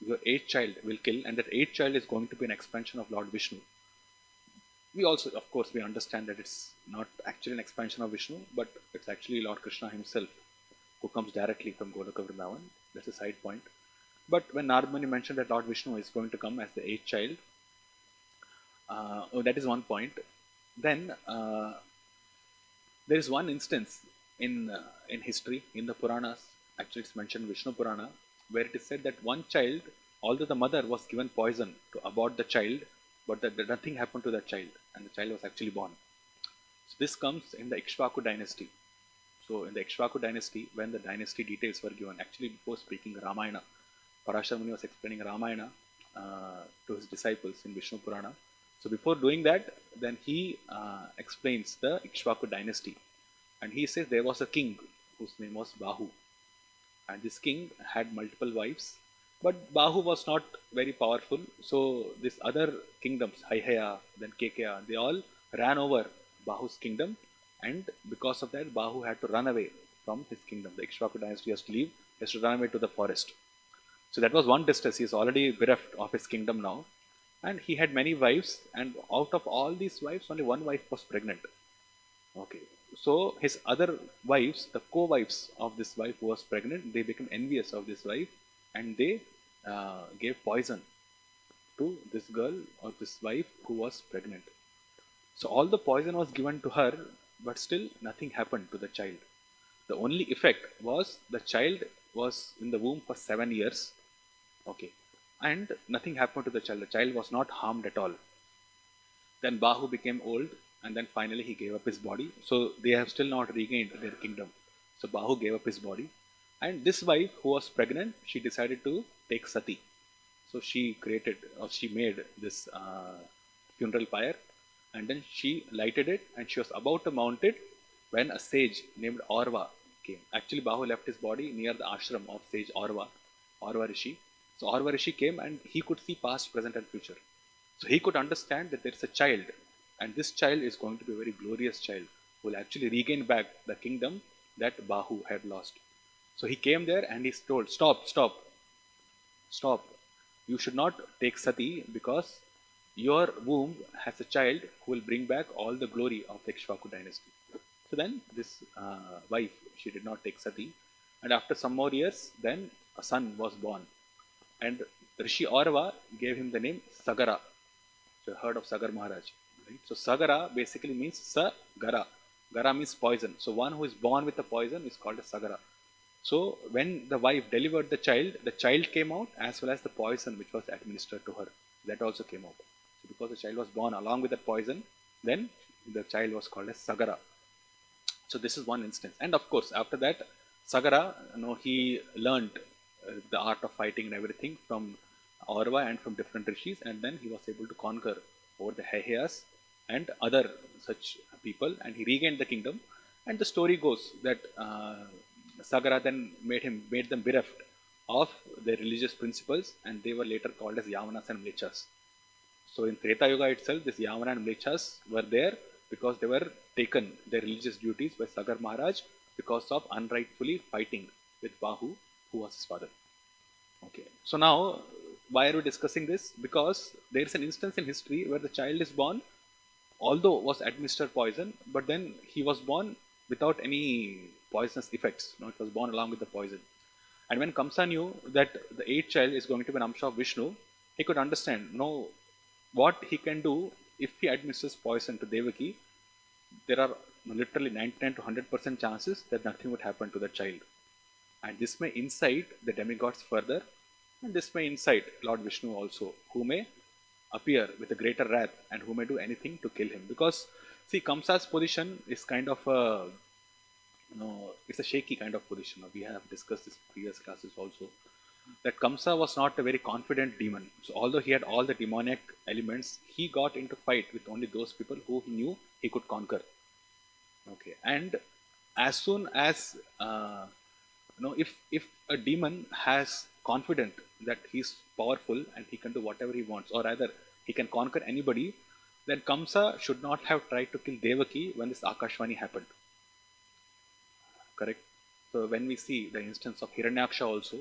your eighth child will kill, and that eighth child is going to be an expansion of Lord Vishnu. We also, of course, we understand that it's not actually an expansion of Vishnu, but it's actually Lord Krishna himself who comes directly from Goloka Vrindavan. That's a side point. But when Narada Muni mentioned that Lord Vishnu is going to come as the eighth child, that is one point. Then there is one instance in history, in the Puranas, actually it's mentioned in Vishnu Purana, where it is said that one child, although the mother was given poison to abort the child, but that nothing happened to that child, and the child was actually born. So this comes in the Ikshvaku dynasty. So in the Ikshvaku dynasty, when the dynasty details were given, actually before speaking Ramayana, Parashar Muni was explaining Ramayana to his disciples in Vishnu Purana. So before doing that, then he explains the Ikshvaku dynasty. And he says there was a king whose name was Bahu. And this king had multiple wives. But Bahu was not very powerful. So these other kingdoms, Haihaya, then Kekaya, they all ran over Bahu's kingdom. And because of that, Bahu had to run away from his kingdom. The Ikshvaku dynasty has to leave. He has to run away to the forest. So that was one distress. He is already bereft of his kingdom now. And he had many wives. And out of all these wives, only one wife was pregnant. Okay. So his other wives, the co-wives of this wife who was pregnant, they became envious of this wife. And they gave poison to this girl or this wife who was pregnant. So all the poison was given to her, but still nothing happened to the child. The only effect was the child was in the womb for 7 years. Okay. And nothing happened to the child. The child was not harmed at all. Then Bahu became old, and then finally he gave up his body. So they have still not regained their kingdom. So Bahu gave up his body. And this wife who was pregnant, she decided to take Sati. So she created, or she made this funeral pyre, and then she lighted it, and she was about to mount it when a sage named Orva came. Actually, Bahu left his body near the ashram of sage Orva, Orva Rishi. So Orva Rishi came, and he could see past, present, and future. So he could understand that there is a child, and this child is going to be a very glorious child who will actually regain back the kingdom that Bahu had lost. So he came there and he told, stop, stop, stop. You should not take Sati because your womb has a child who will bring back all the glory of the Ikshvaku dynasty. So then this wife, she did not take Sati. And after some more years, then a son was born. And Rishi Aurava gave him the name Sagara. So heard of Sagar Maharaj. Right? So Sagara basically means Sagara. Gara means poison. So one who is born with a poison is called a Sagara. So when the wife delivered the child came out as well as the poison which was administered to her. That also came out. So because the child was born along with that poison, then the child was called as Sagara. So this is one instance. And of course, after that, Sagara, he learned the art of fighting and everything from Aurva and from different rishis, and then he was able to conquer over the Hehayas and other such people, and he regained the kingdom. And the story goes that Sagara then made them bereft of their religious principles, and they were later called as Yavanas and Mlechas. So in Treta Yuga itself, this Yavana and Mlechas were there because they were taken their religious duties by Sagar Maharaj because of unrightfully fighting with Bahu, who was his father. Okay. So now, why are we discussing this? Because there is an instance in history where the child is born, although was administered poison, but then he was born without any poisonous effects. It was born along with the poison. And when Kamsa knew that the eighth child is going to be an Amsha of Vishnu, he could understand, what he can do if he administers poison to Devaki. There are literally 99 to 100% chances that nothing would happen to the child. And this may incite the demigods further, and this may incite Lord Vishnu also, who may appear with a greater wrath and who may do anything to kill him. Because, see, Kamsa's position is kind of a, it's a shaky kind of position. We have discussed this in previous classes also. That Kamsa was not a very confident demon. So although he had all the demoniac elements, he got into fight with only those people who he knew he could conquer. Okay, and as soon as if a demon has confident that he's powerful and he can do whatever he wants, or rather he can conquer anybody, then Kamsa should not have tried to kill Devaki when this Akashvani happened. Correct? So when we see the instance of Hiranyaksha also,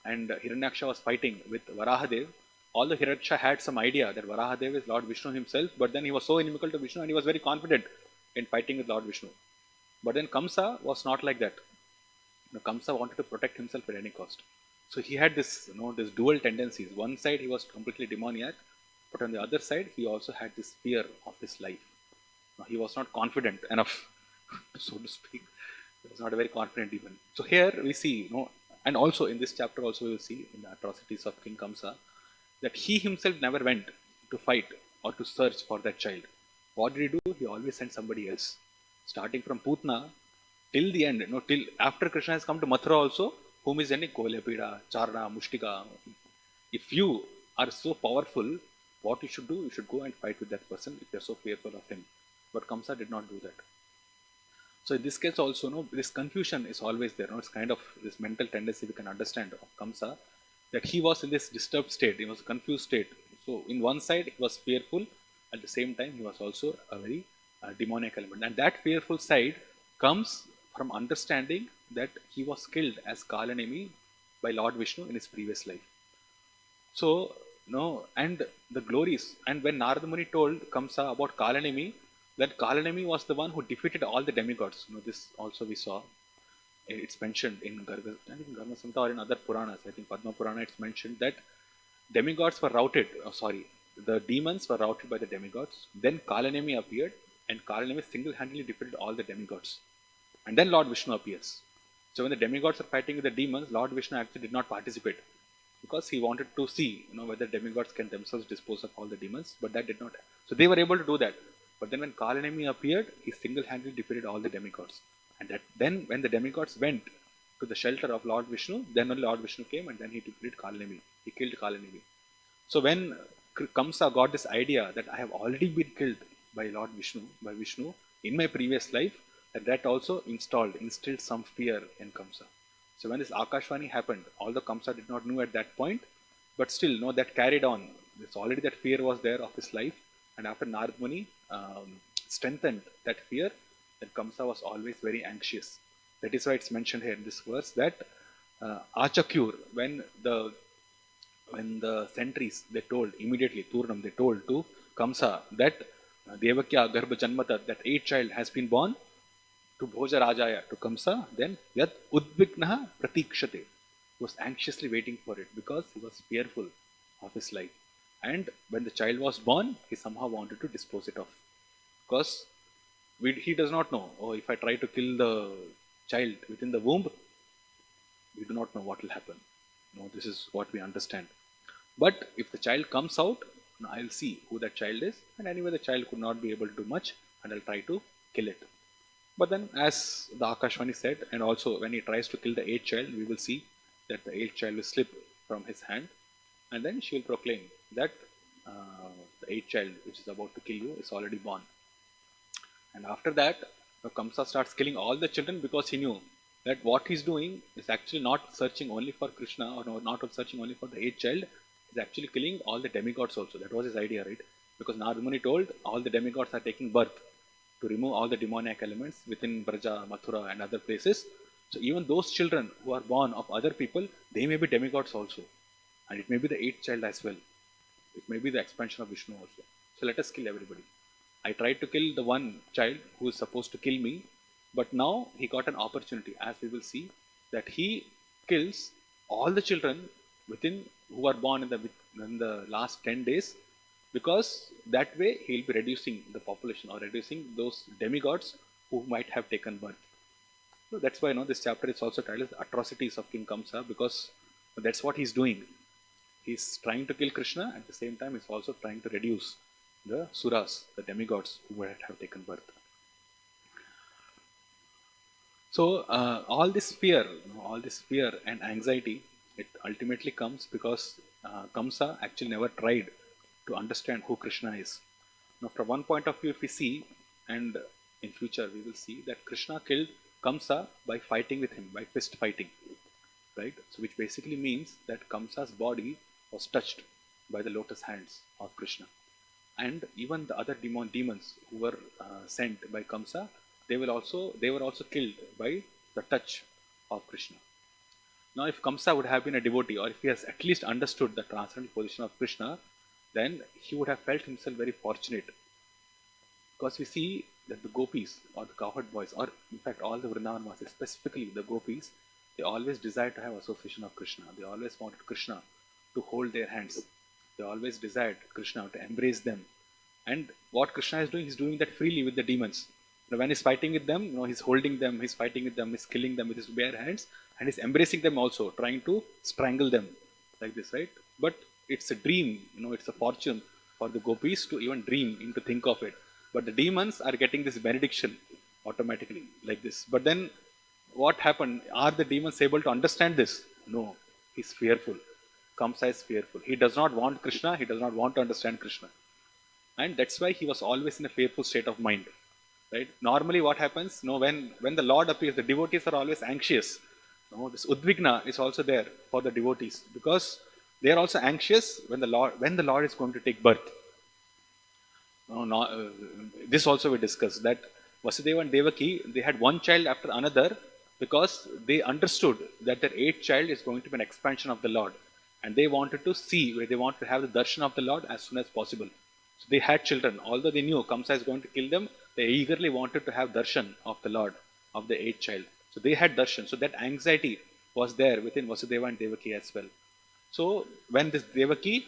and Hiranyaksha was fighting with Varahadev, although Hiranyaksha had some idea that Varahadev is Lord Vishnu himself, but then he was so inimical to Vishnu and he was very confident in fighting with Lord Vishnu. But then Kamsa was not like that. Kamsa wanted to protect himself at any cost. So he had this, this dual tendencies. One side he was completely demoniac, but on the other side he also had this fear of his life. He was not confident enough, so to speak. He was not a very confident demon. So here we see, and also in this chapter also we will see in the atrocities of King Kamsa, that he himself never went to fight or to search for that child. What did he do? He always sent somebody else. Starting from Putna till the end, till after Krishna has come to Mathura also, whom is sending Kolepida, Charna, Mushtika. If you are so powerful, what you should do? You should go and fight with that person if you are so fearful of him. But Kamsa did not do that. So in this case also, this confusion is always there. It's kind of this mental tendency we can understand of Kamsa, that he was in this disturbed state, he was a confused state. So in one side he was fearful, at the same time he was also a very demonic element. And that fearful side comes from understanding that he was killed as Kalanemi by Lord Vishnu in his previous life. So, and the glories, and when Narada Muni told Kamsa about Kalanemi, that Kalanemi was the one who defeated all the demigods. This also we saw. it's mentioned in I think Garga Samhita or in other Puranas, I think Padma Purana, it's mentioned that demigods were routed, the demons were routed by the demigods. Then Kalanemi appeared, and Kalanemi single-handedly defeated all the demigods. And then Lord Vishnu appears. So when the demigods are fighting with the demons, Lord Vishnu actually did not participate because he wanted to see, whether demigods can themselves dispose of all the demons, but that did not. So they were able to do that. But then when Kalanemi appeared, he single-handedly defeated all the demigods. And then when the demigods went to the shelter of Lord Vishnu, then only Lord Vishnu came and then he defeated Kalanemi. He killed Kalanemi. So when Kamsa got this idea that I have already been killed by Vishnu in my previous life, that also instilled some fear in Kamsa. So when this Akashvani happened, although Kamsa did not know at that point, but still, that carried on. There's already that fear was there of his life, and after Narad Muni strengthened that fear, then Kamsa was always very anxious. That is why it's mentioned here in this verse that Achakyur, when the sentries, they told immediately, Turnam, they told to Kamsa that Devakya Garbha Janmata, that 8th child has been born to Bhoja Rajaya, to Kamsa, then Yat Udviknaha Pratikshate. He was anxiously waiting for it because he was fearful of his life. And when the child was born, he somehow wanted to dispose it of. Because he does not know, if I try to kill the child within the womb, we do not know what will happen. This is what we understand. But if the child comes out, I'll see who that child is, and anyway the child could not be able to do much, and I'll try to kill it. But then, as the Akashvani said, and also when he tries to kill the 8th child, we will see that the 8th child will slip from his hand, and then she will proclaim that the 8th child, which is about to kill you, is already born. And after that, Kamsa starts killing all the children because he knew that what he's doing is actually not searching only for Krishna or not searching only for the 8th child. He's actually killing all the demigods also. That was his idea, right? Because Narad Muni told all the demigods are taking birth to remove all the demoniac elements within Braja, Mathura and other places. So even those children who are born of other people, they may be demigods also. And it may be the 8th child as well. It may be the expansion of Vishnu also. So let us kill everybody. I tried to kill the one child who is supposed to kill me, but now he got an opportunity, as we will see, that he kills all the children who are born in the last 10 days, because that way he will be reducing the population or reducing those demigods who might have taken birth. So that's why this chapter is also titled Atrocities of King Kamsa, because that's what he's doing. He's trying to kill Krishna, at the same time he's also trying to reduce the Suras, the demigods who might have taken birth. So all this fear and anxiety, it ultimately comes because Kamsa actually never tried to understand who Krishna is. Now, from one point of view, if we see, and in future we will see that Krishna killed Kamsa by fighting with him, by fist fighting, right? So, which basically means that Kamsa's body was touched by the lotus hands of Krishna, and even the other demons who were sent by Kamsa, they were also killed by the touch of Krishna. Now, if Kamsa would have been a devotee, or if he has at least understood the transcendental position of Krishna, then he would have felt himself very fortunate. Because we see that the gopis, or the cowherd boys, or in fact all the Vrindavan Vasis, specifically the gopis, they always desired to have association of Krishna. They always wanted Krishna to hold their hands. They always desired Krishna to embrace them. And what Krishna is doing, he's doing that freely with the demons. When he's fighting with them, he's holding them, he's fighting with them, he's killing them with his bare hands, and he's embracing them also, trying to strangle them, like this, right? But it's a dream, it's a fortune for the gopis to even dream, to think of it. But the demons are getting this benediction automatically, like this. But then, what happened? Are the demons able to understand this? No, he's fearful. Kamsa is fearful. He does not want Krishna, he does not want to understand Krishna. And that's why he was always in a fearful state of mind. Right? Normally what happens, when the Lord appears, the devotees are always anxious. This udvigna is also there for the devotees, because they are also anxious when the Lord is going to take birth. This also we discussed, that Vasudeva and Devaki, they had one child after another because they understood that their 8th child is going to be an expansion of the Lord, and they wanted to see, where they want to have the darshan of the Lord as soon as possible. So they had children. Although they knew Kamsa is going to kill them, they eagerly wanted to have darshan of the Lord, of the 8th child. So they had darshan. So that anxiety was there within Vasudeva and Devaki as well. So when this Devaki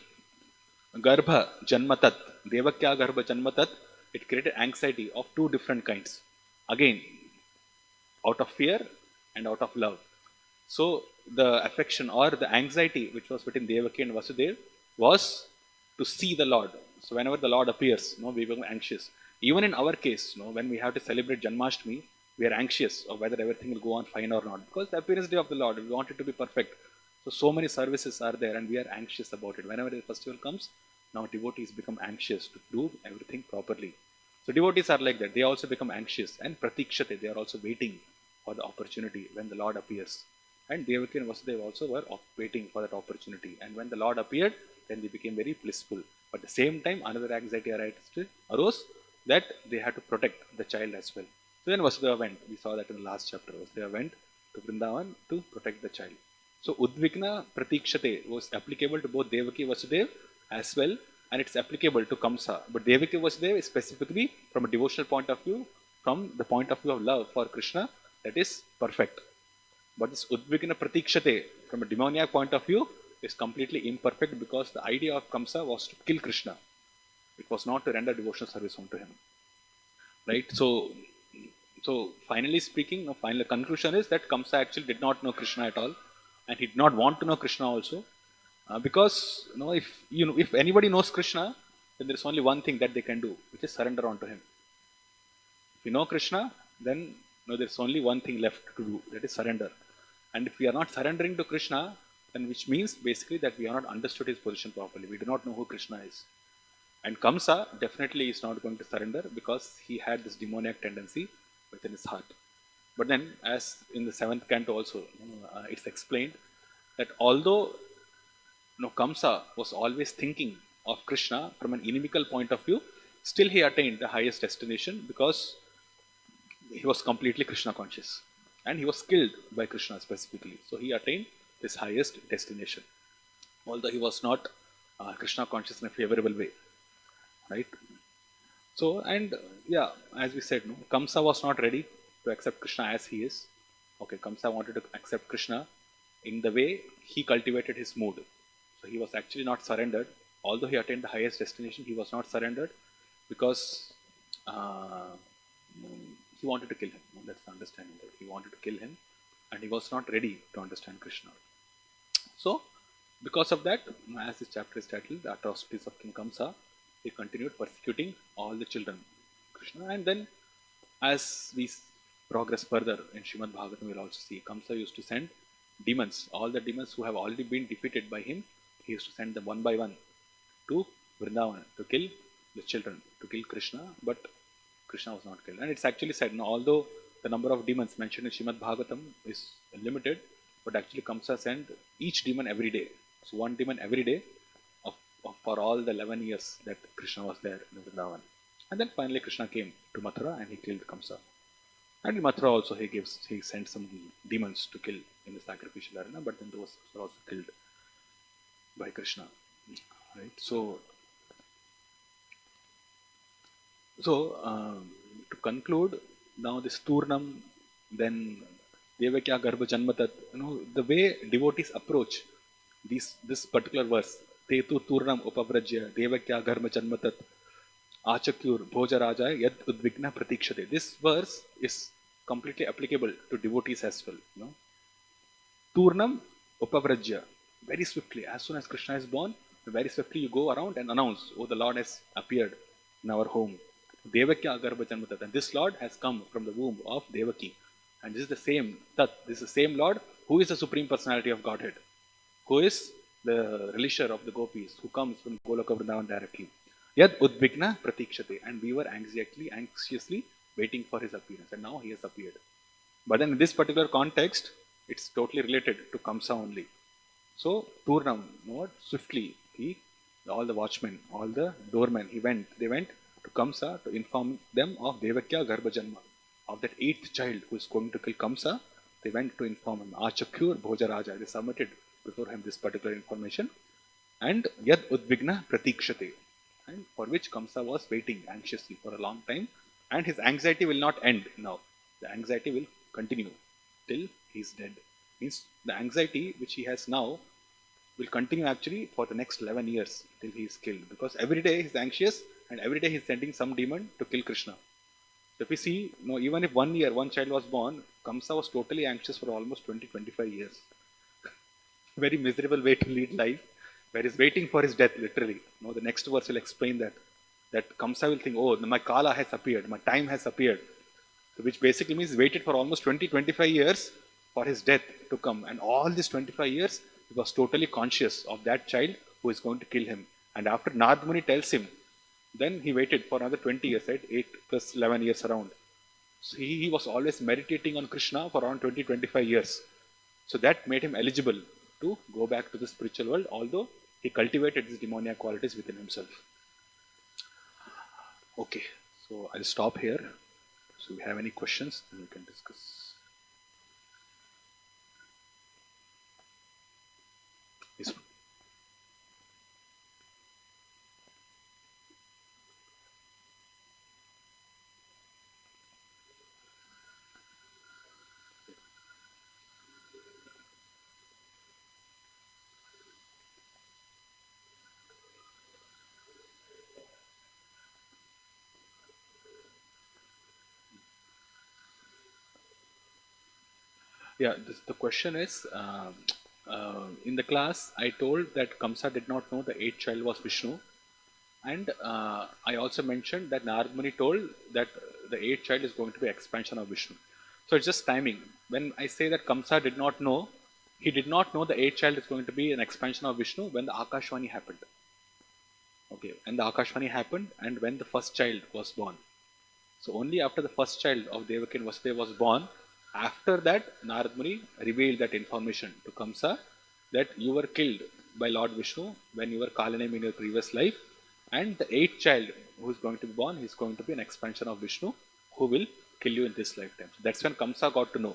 Garbha Janmatat, Devakya Garbha Janmatat, it created anxiety of two different kinds. Again, out of fear and out of love. So the affection or the anxiety which was between Devaki and Vasudev was to see the Lord. So whenever the Lord appears, we become anxious. Even in our case, when we have to celebrate Janmashtami, we are anxious of whether everything will go on fine or not. Because the appearance day of the Lord, we want it to be perfect. So many services are there and we are anxious about it. Whenever the festival comes, now devotees become anxious to do everything properly. So devotees are like that. They also become anxious. And pratikshate, they are also waiting for the opportunity when the Lord appears. And Devaki and Vasudeva also were waiting for that opportunity. And when the Lord appeared, then they became very blissful. But at the same time, another anxiety arose that they had to protect the child as well. So then Vasudeva went. We saw that in the last chapter. Vasudeva went to Vrindavan to protect the child. So Udvikna Pratikshate was applicable to both Devaki Vasudeva as well, and it's applicable to Kamsa. But Devaki Vasudeva is specifically from a devotional point of view, from the point of view of love for Krishna, that is perfect. But this Udvikna Pratikshate, from a demoniac point of view, is completely imperfect because the idea of Kamsa was to kill Krishna. It was not to render devotional service unto him. Right? So finally speaking, the final conclusion is that Kamsa actually did not know Krishna at all, and he did not want to know Krishna also, because if anybody knows Krishna, then there is only one thing that they can do, which is surrender unto him. If you know Krishna, then there is only one thing left to do, that is surrender. And if we are not surrendering to Krishna, then which means basically that we have not understood his position properly. We do not know who Krishna is. And Kamsa definitely is not going to surrender because he had this demoniac tendency within his heart. But then, as in the 7th canto also, it's explained that although Kamsa was always thinking of Krishna from an inimical point of view, still he attained the highest destination because he was completely Krishna conscious. And he was killed by Krishna specifically. So he attained this highest destination. Although he was not Krishna conscious in a favorable way. Right? So, and as we said, Kamsa was not ready to accept Krishna as he is. Okay, Kamsa wanted to accept Krishna in the way he cultivated his mood. So he was actually not surrendered. Although he attained the highest destination, he was not surrendered because he wanted to kill him. That's the understanding. That he wanted to kill him and he was not ready to understand Krishna. So, because of that, as this chapter is titled, The Atrocities of King Kamsa, he continued persecuting all the children of Krishna. And then, as we progress further in Srimad Bhagavatam, we'll also see Kamsa used to send demons, all the demons who have already been defeated by him, he used to send them one by one to Vrindavan to kill the children, to kill Krishna, but Krishna was not killed. And it's actually said, although the number of demons mentioned in Srimad Bhagavatam is limited, but actually Kamsa sent each demon every day. So one demon every day for all the 11 years that Krishna was there in Vrindavan. And then finally Krishna came to Mathura and he killed Kamsa. And in Mathura also he sent some demons to kill in the sacrificial arena, but then those were also killed by Krishna. Right? So to conclude, now this Turnam, then Devakya Garbha Janmatat, the way devotees approach this particular verse, Tetu Turnam Upavrajya, Devakya Garbha Janmatat, Achakyur Bhoja Raja Yad Udvigna Pratikshate. This verse is completely applicable to devotees as well. Turnam Upavrajya. Very swiftly, as soon as Krishna is born, very swiftly you go around and announce, oh, the Lord has appeared in our home. Devakya Garbha Janmatat. And this Lord has come from the womb of Devaki. And this is the same Tat. This is the same Lord who is the Supreme Personality of Godhead, who is the relisher of the gopis, who comes from Goloka Vrindavan directly. Yad Udvigna Pratikshate. And we were anxiously waiting for his appearance. And now he has appeared. But then in this particular context, it's totally related to Kamsa only. So Turnam, swiftly, all the watchmen, all the doormen, they went to Kamsa to inform them of Devakya Garbha Janma, of that 8th child who is going to kill Kamsa. They went to inform him. Achakyur Bhoja Raja. They submitted before him this particular information. And Yad Udvigna Pratikshate, and for which Kamsa was waiting anxiously for a long time. And his anxiety will not end now. The anxiety will continue. till he's dead. Means the anxiety which he has now will continue actually for the next 11 years till he is killed, because every day he's anxious and every day he's sending some demon to kill Krishna. So if we see, even if 1 year one child was born, Kamsa was totally anxious for almost 20-25 years. Very miserable way to lead life, where he's waiting for his death literally. The next verse will explain that. That Kamsa will think, oh, my Kala has appeared, my time has appeared. So which basically means he waited for almost 20-25 years for his death to come. And all these 25 years, he was totally conscious of that child who is going to kill him. And after Narad Muni tells him, then he waited for another 20 years, right? 8 plus 11 years around. So he was always meditating on Krishna for around 20-25 years. So that made him eligible to go back to the spiritual world, although he cultivated these demoniac qualities within himself. Okay, so I'll stop here. So if you have any questions, then we can discuss. Yes. Yeah, the question is, in the class, I told that Kamsa did not know the eighth child was Vishnu. And I also mentioned that Narad Muni told that the eighth child is going to be expansion of Vishnu. So it's just timing. When I say that Kamsa did not know, he did not know the eighth child is going to be an expansion of Vishnu when the Akashvani happened. Okay, and the Akashvani happened, and when the first child was born. So only after the first child of Devaki and Vasudeva was born, after that Narad Muni revealed that information to Kamsa that you were killed by Lord Vishnu when you were Kalaname in your previous life, and the eighth child who is going to be born is going to be an expansion of Vishnu who will kill you in this lifetime. So that's when Kamsa got to know